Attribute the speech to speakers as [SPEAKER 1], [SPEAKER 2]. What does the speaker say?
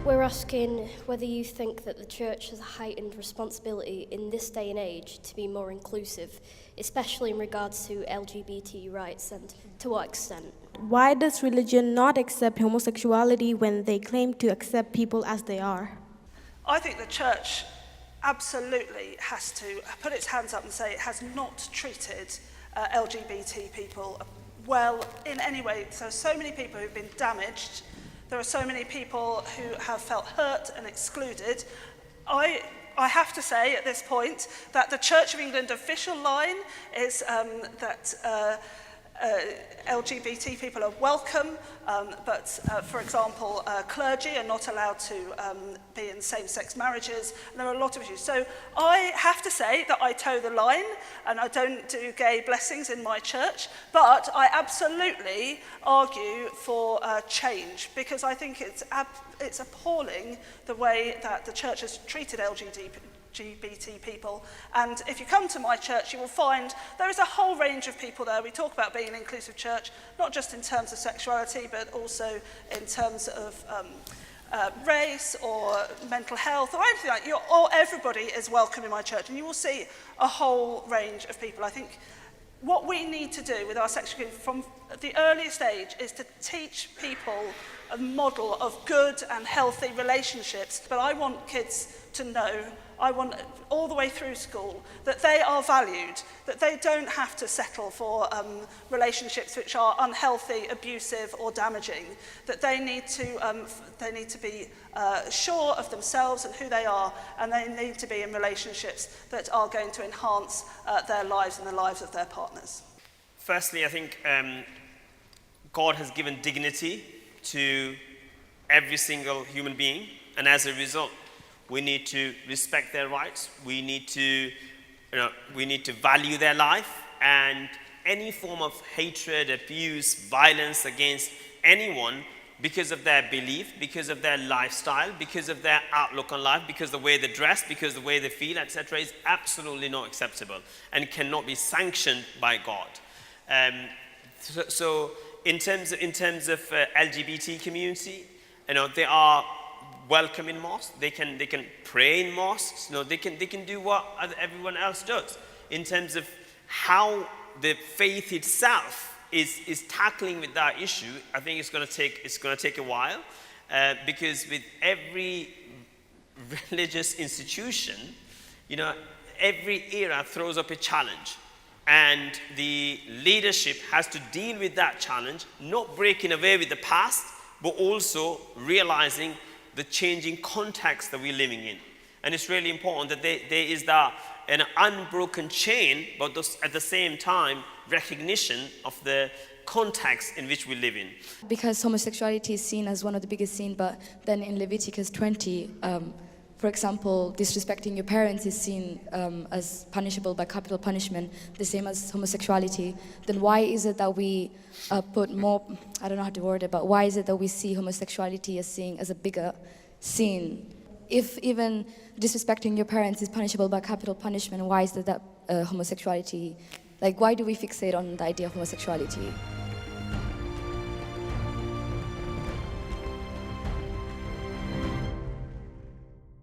[SPEAKER 1] We're asking whether you think that the church has a heightened responsibility in this day and age to be more inclusive, especially in regards to LGBT rights, and to what extent?
[SPEAKER 2] Why does religion not accept homosexuality when they claim to accept people as they are?
[SPEAKER 3] I think the church absolutely has to put its hands up and say it has not treated LGBT people well in any way. So many people who've been damaged. There are so many people who have felt hurt and excluded. I have to say at this point that the Church of England official line is that LGBT people are welcome, but for example, clergy are not allowed to be in same-sex marriages, and there are a lot of issues. So I have to say that I toe the line, and I don't do gay blessings in my church, but I absolutely argue for change, because I think it's appalling the way that the church has treated LGBT people. And if you come to my church, you will find there is a whole range of people there. We talk about being an inclusive church, not just in terms of sexuality, but also in terms of race or mental health or anything like that. Or everybody is welcome in my church, and you will see a whole range of people. I think what we need to do with our sexual community from the earliest age is to teach people a model of good and healthy relationships. But I want kids to know, I want all the way through school, that they are valued, that they don't have to settle for relationships which are unhealthy, abusive or damaging, that they need to be sure of themselves and who they are, and they need to be in relationships that are going to enhance their lives and the lives of their partners.
[SPEAKER 4] Firstly, I think God has given dignity to every single human being, and as a result, we need to respect their rights. We need to value their life, and any form of hatred, abuse, violence against anyone because of their belief, because of their lifestyle, because of their outlook on life, because of the way they dress, because of the way they feel, etc., is absolutely not acceptable and cannot be sanctioned by God. So in terms of LGBT community, they are welcome in mosques. They can pray in mosques. They can do what everyone else does. In terms of how the faith itself is tackling with that issue, I think it's going to take a while, because with every religious institution, every era throws up a challenge, and the leadership has to deal with that challenge, not breaking away with the past, but also realizing the changing context that we're living in. And it's really important that there is an unbroken chain, but at the same time, recognition of the context in which we live in.
[SPEAKER 5] Because homosexuality is seen as one of the biggest sins, but then in Leviticus 20, for example, disrespecting your parents is seen as punishable by capital punishment, the same as homosexuality. Then why is it that we put more, I don't know how to word it, but why is it that we see homosexuality as seen as a bigger sin? If even disrespecting your parents is punishable by capital punishment, why is it that homosexuality, why do we fixate on the idea of homosexuality?